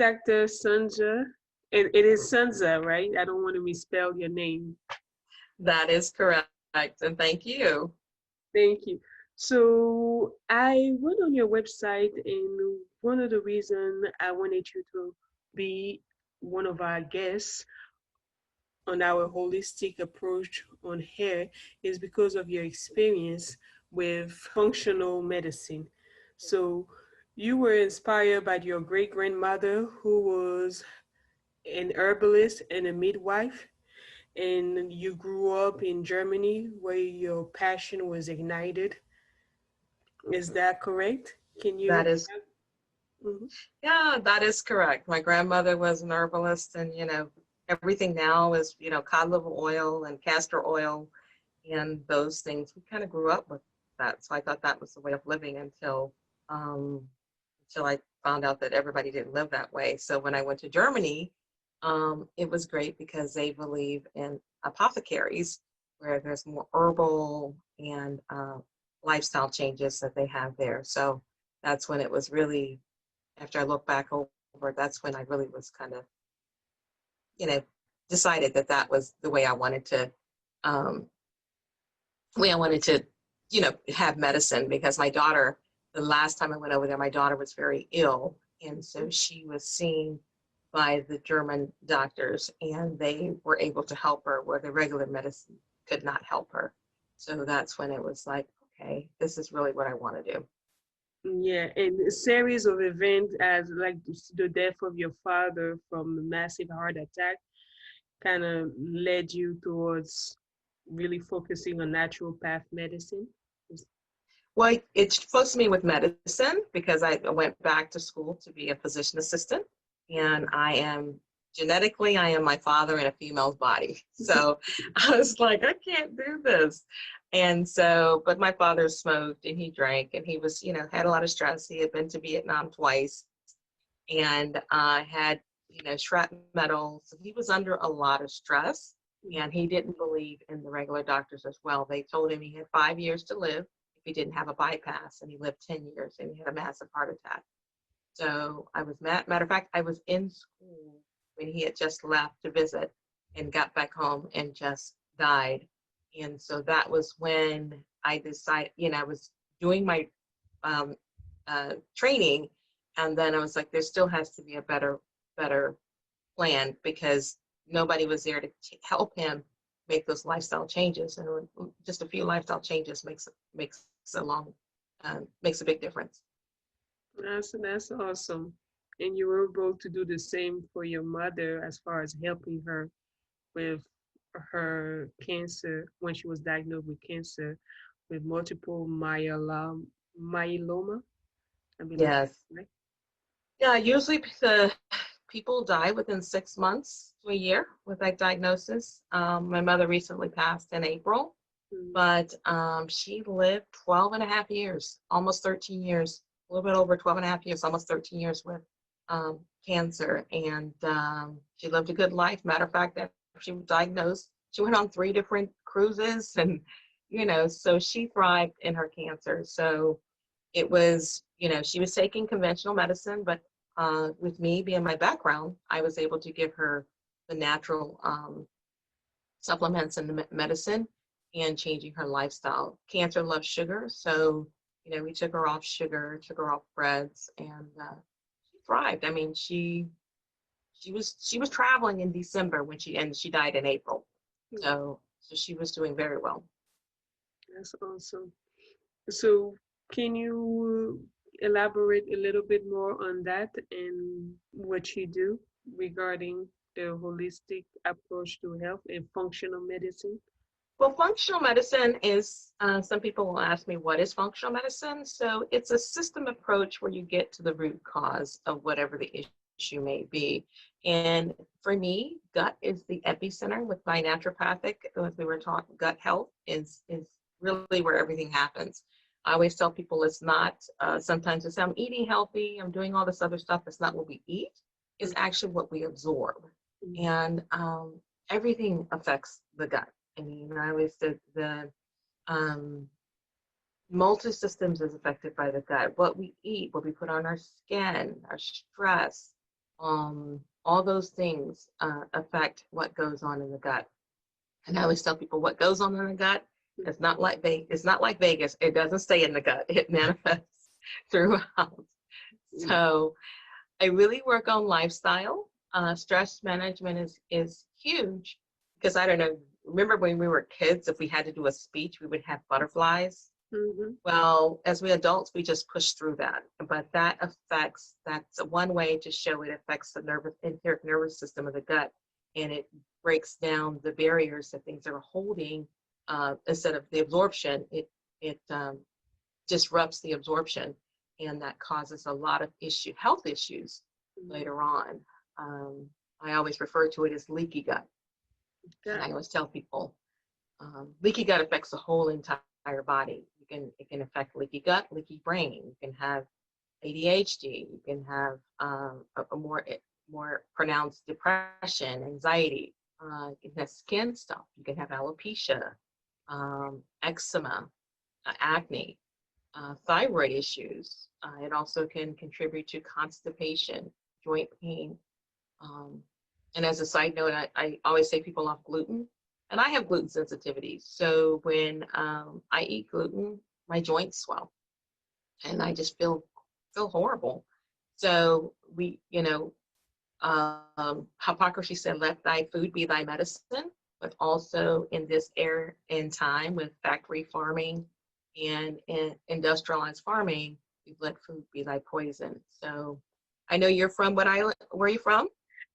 Dr. Sonza. It is Sonza, right? I don't want to misspell your name. That is correct, and thank you. Thank you. So I went on your website, and one of the reasons I wanted you to be one of our guests on our holistic approach on hair is because of your experience with functional medicine. So you were inspired by your great grandmother, who was an herbalist and a midwife, and you grew up in Germany where your passion was ignited. Is that correct? Can you? That is, Mhm. yeah, that is correct. My grandmother was an herbalist, and everything now is cod liver oil and castor oil and those things. We kind of grew up with that, so I thought that was the way of living um, until I found out that everybody didn't live that way. So when I went to Germany, it was great because they believe in apothecaries, where there's more herbal and lifestyle changes that they have there. So that's when it was really, after I look back over, that's when I really was kind of, you know, decided that that was the um, way I wanted to, have medicine, because my daughter, the last time I went over there, my daughter was very ill. And so she was seen by the German doctors, and they were able to help her where the regular medicine could not help her. So that's when it was like, okay, this is really what I want to do. Yeah, and a series of events as like the death of your father from a massive heart attack kind of led you towards really focusing on natural path medicine. Well, it focused me with medicine because I went back to school to be a physician assistant, and I am my father in a female's body. So I was like, I can't do this. And so, but my father smoked and he drank, and he was, had a lot of stress. He had been to Vietnam twice, and had, shrapnel. So he was under a lot of stress, and he didn't believe in the regular doctors as well. They told him he had 5 years to live if he didn't have a bypass, and he lived 10 years and he had a massive heart attack. So matter of fact, I was in school when he had just left to visit and got back home and just died. And so that was when I decided, I was doing my um, training, and then I was like, there still has to be a better plan, because nobody was there to help him make those lifestyle changes. And just a few lifestyle changes makes a big difference. That's awesome. And you were able to do the same for your mother as far as helping her with her cancer when she was diagnosed with cancer with multiple myeloma, I believe, Yes. right? Yeah, usually the people die within 6 months to a year with that diagnosis. My mother recently passed in April, Mm. but she lived 12 and a half years, almost 13 years, a little bit over 12 and a half years, almost 13 years with cancer. And she lived a good life. Matter of fact, after she was diagnosed, she went on 3 different cruises, and, so she thrived in her cancer. So it was, she was taking conventional medicine, but with me being my background, I was able to give her the natural supplements and the medicine, and changing her lifestyle. Cancer loves sugar, so we took her off sugar, took her off breads, and she thrived. I mean, she was traveling in December when she died in April, Mm. so she was doing very well. That's awesome. So, can you elaborate a little bit more on that and what you do regarding the holistic approach to health and functional medicine? Well, functional medicine is, some people will ask me, what is functional medicine? So it's a system approach where you get to the root cause of whatever the issue may be. And for me, gut is the epicenter with my naturopathic, as we were talking, gut health is really where everything happens. I always tell people it's not, sometimes it's I'm eating healthy, I'm doing all this other stuff. It's not what we eat, it's actually what we absorb. Mm. And everything affects the gut. I mean, I always said the um, multi-systems is affected by the gut. What we eat, what we put on our skin, our stress, all those things affect what goes on in the gut. And I always tell people what goes on in the gut is not like It's not like Vegas. It doesn't stay in the gut. It manifests throughout. So I really work on lifestyle. Stress management is huge because I don't know. Remember when we were kids, if we had to do a speech, we would have butterflies. Mm-hmm. Well, as we adults, we just push through that. But that's one way to show it affects the enteric nervous system of the gut, and it breaks down the barriers that things are holding. Instead of the absorption, it disrupts the absorption, and that causes a lot of health issues later on. Um, I always refer to it as leaky gut, and Yeah. I always tell people leaky gut affects the whole entire body. It can affect leaky gut, leaky brain. You can have ADHD. You can have a more pronounced depression, anxiety. You can have skin stuff. You can have alopecia, eczema, acne, thyroid issues. It also can contribute to constipation, joint pain. Um, and as a side note, I always say people off gluten, and I have gluten sensitivity. So when I eat gluten, my joints swell, and I just feel horrible. So Hippocrates said, "Let thy food be thy medicine." But also in this era and time with factory farming and industrialized farming, we've let food be thy poison. So I know you're from what island? Where are you from?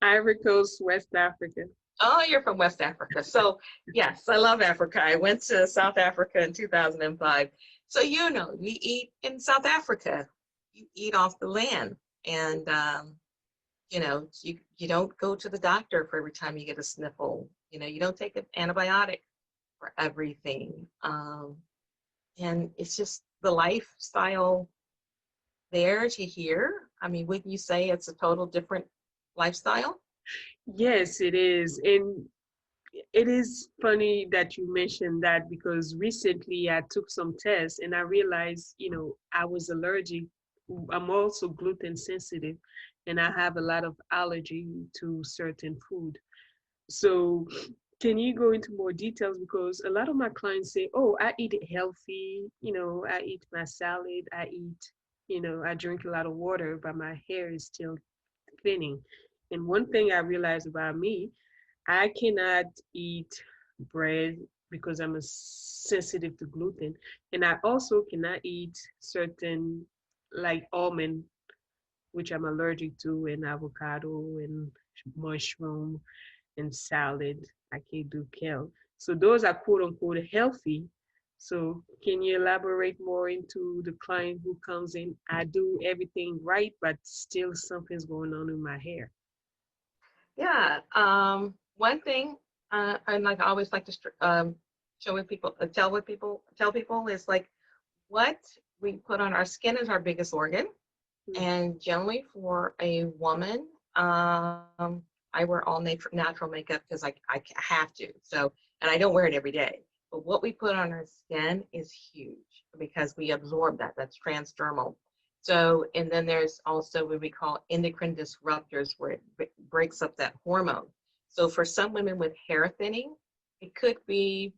Ivory Coast, West Africa. Oh, you're from West Africa. So yes, I love Africa. I went to South Africa in 2005. So we eat in South Africa. You eat off the land, and you don't go to the doctor for every time you get a sniffle. You don't take an antibiotic for everything, and it's just the lifestyle there to here. I mean, wouldn't you say it's a total different lifestyle? Yes, it is. And it is funny that you mentioned that because recently I took some tests and I realized, I was allergic. I'm also gluten sensitive and I have a lot of allergy to certain food. So, can you go into more details? Because a lot of my clients say, "Oh, I eat it healthy. I eat my salad. I drink a lot of water, but my hair is still thinning." And one thing I realized about me, I cannot eat bread because I'm sensitive to gluten, and I also cannot eat certain like almond, which I'm allergic to, and avocado and mushroom and salad. I can't do kale. So those are quote unquote healthy. So can you elaborate more into the client who comes in? I do everything right, but still something's going on in my hair. Yeah. One thing, and like I always like to show with people, tell people is like what we put on our skin is our biggest organ. Mm. And generally for a woman, I wear all natural makeup because I have to. So, and I don't wear it every day. But what we put on our skin is huge because we absorb that. That's transdermal. So, and then there's also what we call endocrine disruptors where it breaks up that hormone. So for some women with hair thinning, it could be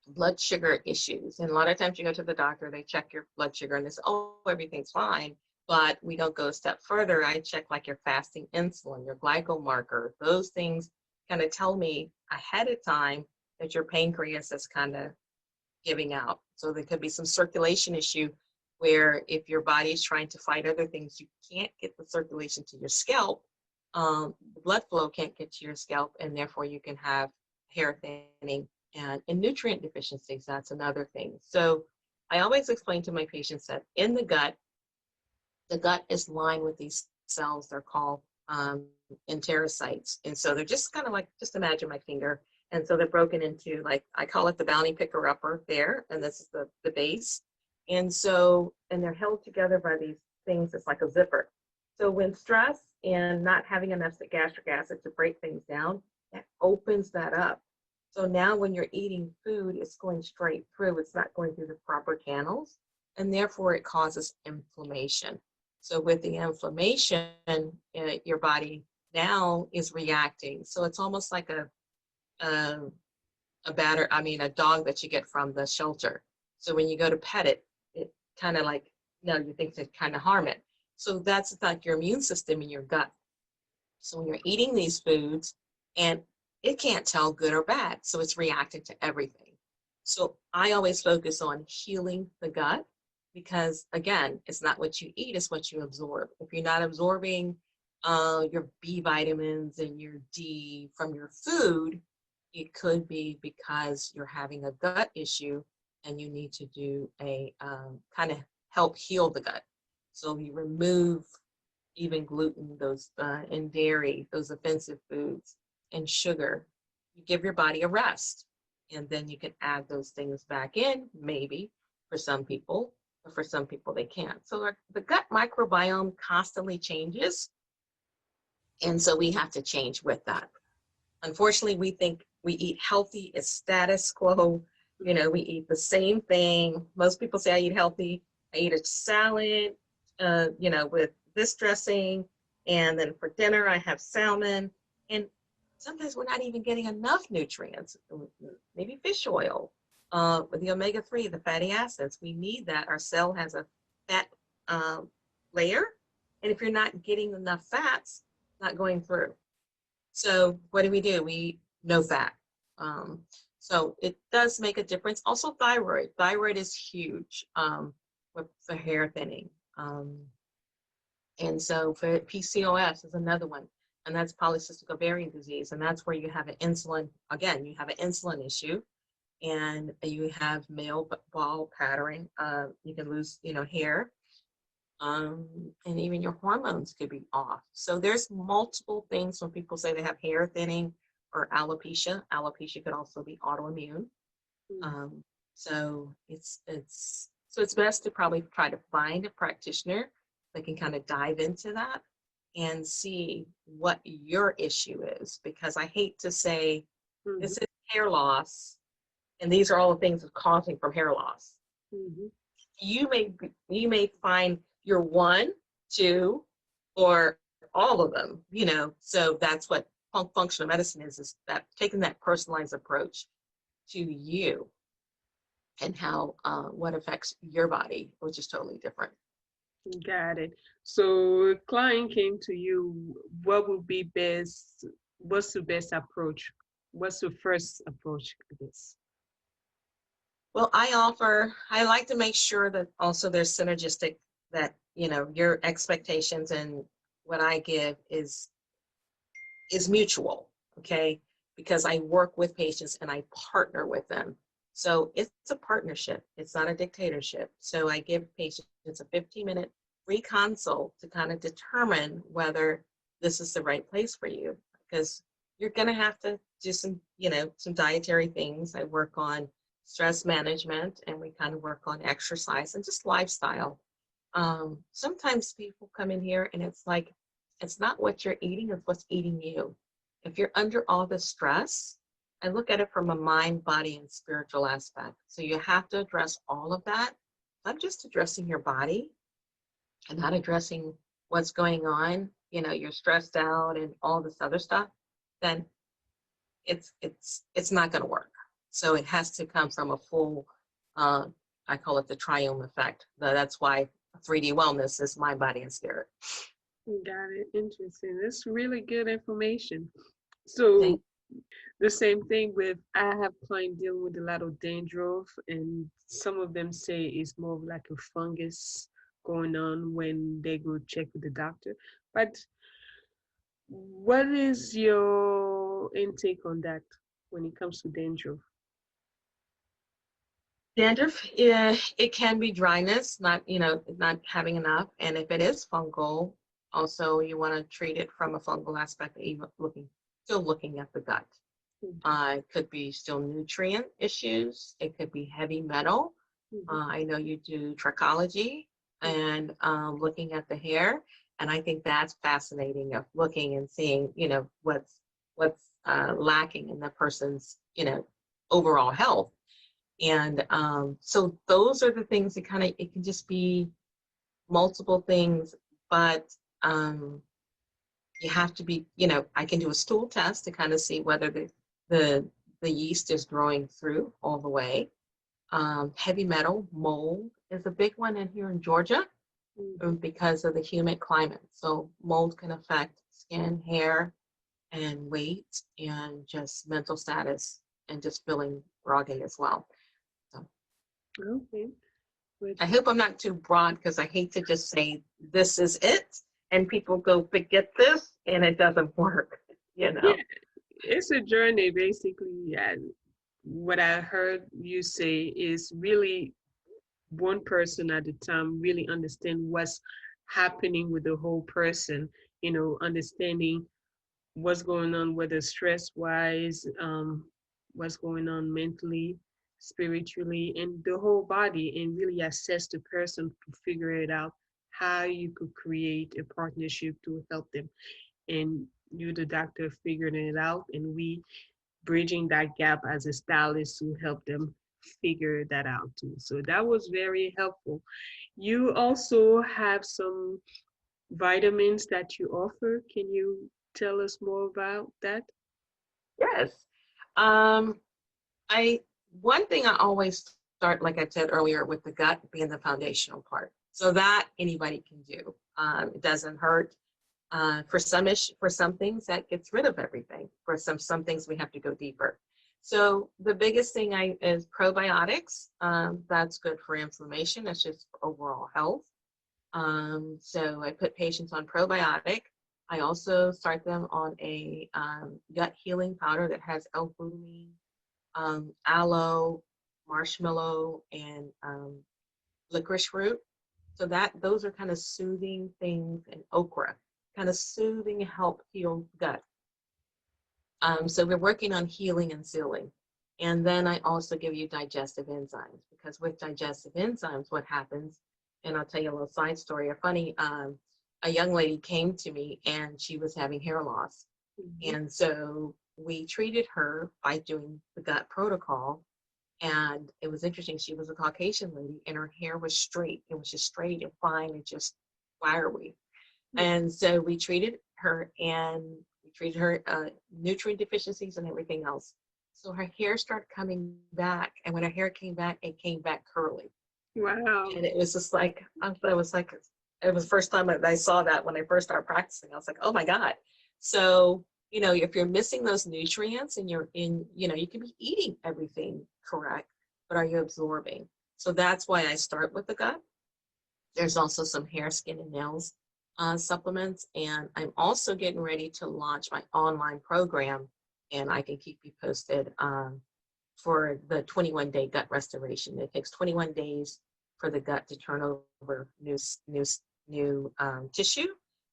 blood sugar issues. And a lot of times you go to the doctor, they check your blood sugar and they say, oh, everything's fine. But we don't go a step further. I check like your fasting insulin, your glyco marker. Those things kind of tell me ahead of time that your pancreas is kind of giving out. So there could be some circulation issue where if your body is trying to fight other things, you can't get the circulation to your scalp. The blood flow can't get to your scalp, and therefore you can have hair thinning and nutrient deficiencies. That's another thing. So I always explain to my patients that in the gut is lined with these cells. They're called enterocytes. And so they're just kind of like, just imagine my finger. And so they're broken into, like, I call it the bounty picker upper there. And this is the base. And they're held together by these things. It's like a zipper. So when stress and not having enough gastric acid to break things down, that opens that up. So now when you're eating food, it's going straight through. It's not going through the proper channels. And therefore it causes inflammation. So with the inflammation, your body now is reacting. So it's almost like a, a dog that you get from the shelter. So when you go to pet it, it kind of like, no, you think to kind of harm it. So that's like your immune system in your gut. So when you're eating these foods, and it can't tell good or bad, so it's reacting to everything. So I always focus on healing the gut because, again, it's not what you eat, it's what you absorb. If you're not absorbing your B vitamins and your D from your food, it could be because you're having a gut issue and you need to do a kind of help heal the gut. So you remove even gluten, those and dairy, those offensive foods, and sugar. You give your body a rest, and then you can add those things back in, maybe for some people, but for some people they can't. So the gut microbiome constantly changes, and so we have to change with that. Unfortunately, we think we eat healthy, it's status quo. You know, we eat the same thing. Most people say I eat healthy. I eat a salad, with this dressing, and then for dinner I have salmon. And sometimes we're not even getting enough nutrients. Maybe fish oil, with the omega-3, the fatty acids. We need that. Our cell has a fat layer, and if you're not getting enough fats, not going through. So what do? We eat no fat. Um, so it does make a difference. Also thyroid. Thyroid is huge for hair thinning. And so for PCOS is another one. And that's polycystic ovarian disease. And that's where you have an insulin, again, you have an insulin issue and you have male bald patterning. You can lose, hair. And even your hormones could be off. So there's multiple things when people say they have hair thinning or alopecia. Alopecia could also be autoimmune. Um, so it's best to probably try to find a practitioner that can kind of dive into that and see what your issue is. Because I hate to say this is hair loss, and these are all the things causing from hair loss. You may find your one, two, or all of them, so that's what functional medicine is that taking that personalized approach to you and how what affects your body, which is totally different. Got it. So a client came to you, what would be best? What's the best approach? What's the first approach to this? Well, I like to make sure that also there's synergistic, that, your expectations and what I give is mutual, okay? Because I work with patients and I partner with them. So it's a partnership. It's not a dictatorship. So I give patients a 15-minute free consult to kind of determine whether this is the right place for you, because you're going to have to do some dietary things. I work on stress management, and we kind of work on exercise and just lifestyle. Sometimes people come in here and it's like, it's not what you're eating, it's what's eating you. If you're under all the stress, I look at it from a mind, body, and spiritual aspect. So you have to address all of that. Not just addressing your body and not addressing what's going on, you're stressed out and all this other stuff, then it's not going to work. So it has to come from a full, I call it the triome effect. That's why 3D wellness is mind, body, and spirit. Got it. Interesting. That's really good information. So the same thing with, I have clients dealing with a lot of dandruff, and some of them say it's more of like a fungus going on when they go check with the doctor. But what is your intake on that when it comes to dandruff? Dandruff, yeah, it can be dryness, not having enough. And if it is fungal, also you want to treat it from a fungal aspect, even still looking at the gut. It could be still nutrient issues. It could be heavy metal. I know you do trichology and looking at the hair. And I think that's fascinating, of looking and seeing, what's lacking in the person's, overall health. And so those are the things that it can just be multiple things but you have to be, I can do a stool test to kind of see whether the, the yeast is growing through all the way. Heavy metal, mold is a big one in here in Georgia because of the humid climate. So mold can affect skin, hair, and weight, and just mental status, and just feeling groggy as well. So Okay. But I hope I'm not too broad, because I hate to just say this is it and people go forget this and it doesn't work, you yeah, know. it's a journey basically. And what I heard you say is really one person at a time, really understand what's happening with the whole person, understanding what's going on, whether stress wise, what's going on mentally, spiritually, and the whole body, and really assess the person to figure it out how you could create a partnership to help them. And you, the doctor, figuring it out, and we bridging that gap as a stylist to help them figure that out too. So that was very helpful. You also have some vitamins that you offer. Can you tell us more about that? Yes. Um, I One thing I always start, like I said earlier, with the gut being the foundational part. So that anybody can do. It doesn't hurt. For some things that gets rid of everything. For some things we have to go deeper. So the biggest thing is probiotics. That's good for inflammation. It's just for overall health. So I put patients on probiotic. I also start them on a gut healing powder that has L-glutamine, aloe, marshmallow, and licorice root. So those are kind of soothing things, and okra, kind of soothing, help heal gut. So we're working on healing and sealing. And then I also give you digestive enzymes, because with digestive enzymes, what happens, and I'll tell you a little side story, a young lady came to me and she was having hair loss. Mhm. And so we treated her by doing the gut protocol. And it was interesting. She was a Caucasian lady and her hair was straight. It was just straight and fine and just wiry. And so we treated her nutrient deficiencies and everything else. So her hair started coming back. And when her hair came back, it came back curly. Wow. And it was just like, it was the first time that I saw that when I first started practicing. I was like, oh my God. So, if you're missing those nutrients and you can be eating everything correct, but are you absorbing? So that's why I start with the gut. There's also some hair, skin, and nails supplements. And I'm also getting ready to launch my online program, and I can keep you posted for the 21-day gut restoration. It takes 21 days for the gut to turn over new tissue.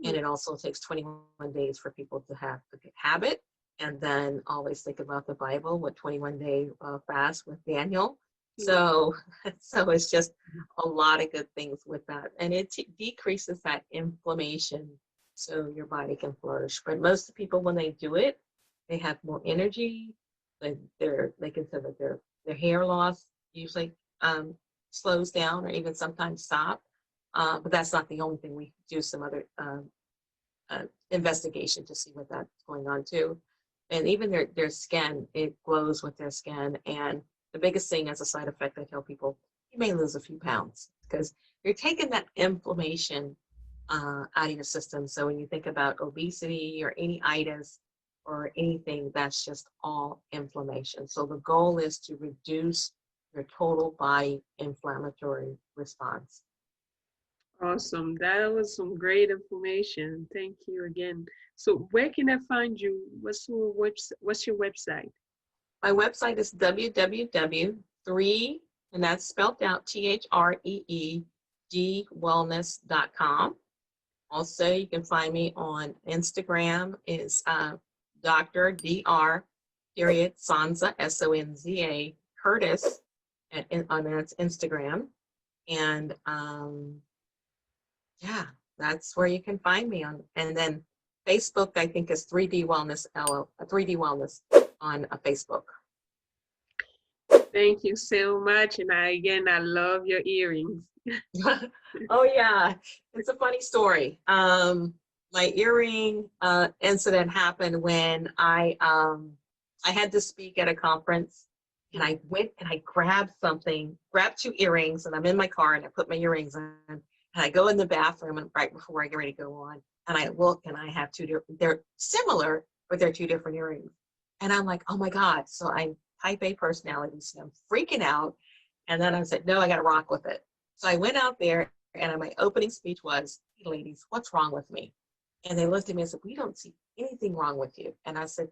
And it also takes 21 days for people to have the good habit. And then always think about the Bible with 21-day fast with Daniel. So, so it's just a lot of good things with that. And it decreases that inflammation so your body can flourish. But most people, when they do it, they have more energy. They can say that their hair loss usually slows down or even sometimes stop. But that's not the only thing. We do some other investigation to see what that's going on too. And even their skin, it glows with their skin. And the biggest thing as a side effect, I tell people, you may lose a few pounds because you're taking that inflammation out of your system. So when you think about obesity or any itis or anything, that's just all inflammation. So the goal is to reduce your total body inflammatory response. Awesome. That was some great information. Thank you again. So where can I find you? What's your website? My website is www.3, and that's spelled out THREED wellness.com. Also, you can find me on Instagram is Dr. Dr. period Sonza, Sonza Curtis, on that's Instagram. And yeah, that's where you can find me on. And then Facebook, I think, is 3D Wellness 3D Wellness on Facebook. Thank you so much. And I love your earrings. Oh yeah, it's a funny story. My earring incident happened when I had to speak at a conference, and I went and I grabbed two earrings, and I'm in my car and I put my earrings in, and I go in the bathroom and right before I get ready to go on, and I look and I have two different. They're similar, but they're two different earrings, and I'm like, oh my god! So I'm type A personality, so I'm freaking out, and then I said, no, I got to rock with it. So I went out there, and my opening speech was, hey, ladies, what's wrong with me? And they looked at me and said, we don't see anything wrong with you. And I said,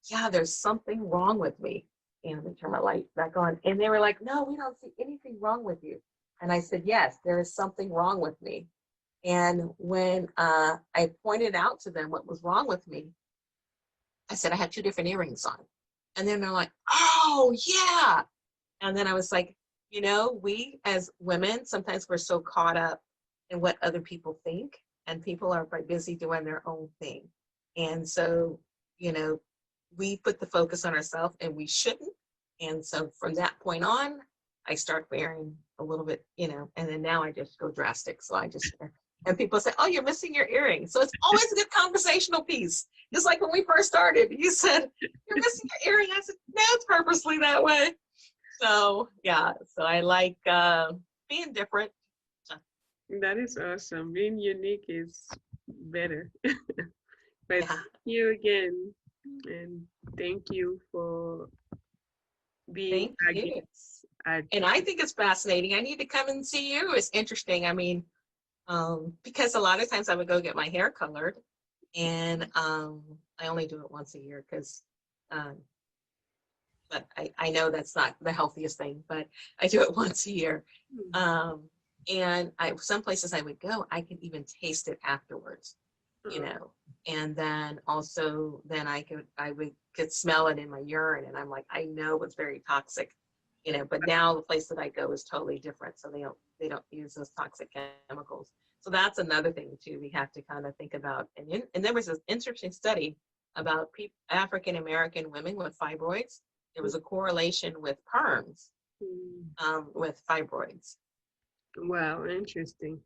yeah, there's something wrong with me. And they turned my light back on. And they were like, no, we don't see anything wrong with you. And I said, yes, there is something wrong with me. And when I pointed out to them what was wrong with me, I said, I have two different earrings on. And then they're like, oh, yeah. And then I was like, we as women, sometimes we're so caught up in what other people think, and people are busy doing their own thing. And so, we put the focus on ourselves, and we shouldn't. And so from that point on, I start wearing a little bit, and then now I just go drastic. So I just, and people say, oh, you're missing your earring. So it's always a good conversational piece. Just like when we first started, you said, you're missing your earring. I said, no, it's purposely that way. So yeah, so I like being different. That is awesome. Being unique is better. But Yeah, you again, and thank you for being thank our you. guest. At, And I think it's fascinating. I need to come and see you. It's interesting. I mean, because a lot of times I would go get my hair colored, and I only do it once a year because, but I know that's not the healthiest thing, but I do it once a year. Um, and some places I would go, I could even taste it afterwards, and then also then I could smell it in my urine, and I'm like, I know it's very toxic, but now the place that I go is totally different. So they don't use those toxic chemicals. So that's another thing too, we have to kind of think about. And there was this interesting study about African American women with fibroids. There was a correlation with perms, with fibroids. wow, interesting.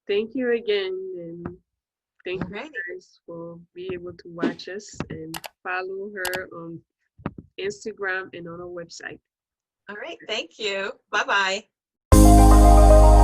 Thank you again, and thank you Alrighty. guys for being able to watch us and follow her on Instagram and on our website. All right. Thank you. Bye bye.